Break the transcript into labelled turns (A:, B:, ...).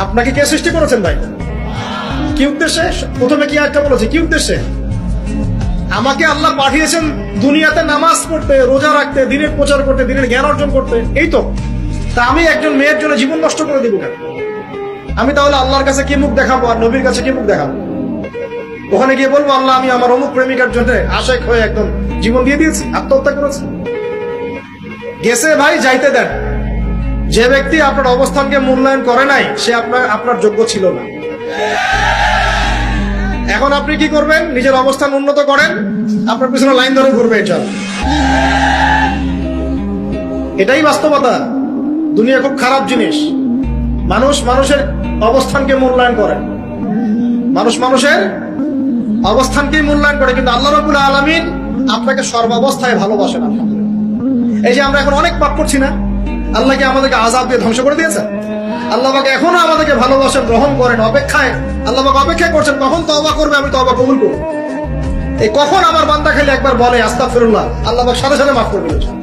A: আপনাকে কে সৃষ্টি করেছেন ভাই? কি উদ্দেশ্যে? প্রথমে কি একটা বলেছে, কি উদ্দেশ্যে? আমাকে আল্লাহ পাঠিয়েছেন দুনিয়াতে নামাজ পড়তে, রোজা রাখতে, দিনের প্রচার করতে, দিনের জ্ঞান অর্জন করতে, এই তো। তা আমি একজন মেয়ের জন্য জীবন নষ্ট করে দিব কেন? আমি তাহলে আল্লাহর কাছে কি মুখ দেখাবো আর নবীর কাছে কি মুখ দেখাবো? ওখানে গিয়ে বলবো আল্লাহ আমি আমার অমুক প্রেমিকার জন্য আশেক হয়ে একদম জীবন দিয়ে দিয়েছি, আত্মহত্যা করেছি। গেছে ভাই, যাইতে দেন। যে ব্যক্তি আপনার অবস্থানকে মূল্যায়ন করে নাই সে আপনার যোগ্য ছিল না। এখন আপনি কি করবেন? নিজের অবস্থান উন্নত করেন, আপনার পিছনে লাইন ধরে ঘুরবে। এটাই বাস্তবতা। দুনিয়া খুব খারাপ জিনিস। মানুষ মানুষের অবস্থানকে মূল্যায়ন করে, মানুষ মানুষের অবস্থানকেই মূল্যায়ন করে, কিন্তু আল্লাহ রাব্বুল আলামিন আপনাকে সর্বাবস্থায় ভালোবাসেন। এই যে আমরা এখন অনেক পাপ করছি না, আল্লাহ কি আমাদেরকে আযাব দিয়ে ধ্বংস করে দিয়েছে? আল্লাহ পাক এখনো আমাদেরকে ভালোবাসেন, গ্রহণ করেন, অপেক্ষায়। আল্লাহ পাক অপেক্ষা করছেন কখন তওবা করবে, আমি তওবা কবুল করব। এই কখন আমার বান্দা খালি একবার বলে আস্তাগফিরুল্লাহ, আল্লাহ পাক সাথে সাথে মাফ করে দিয়েছেন।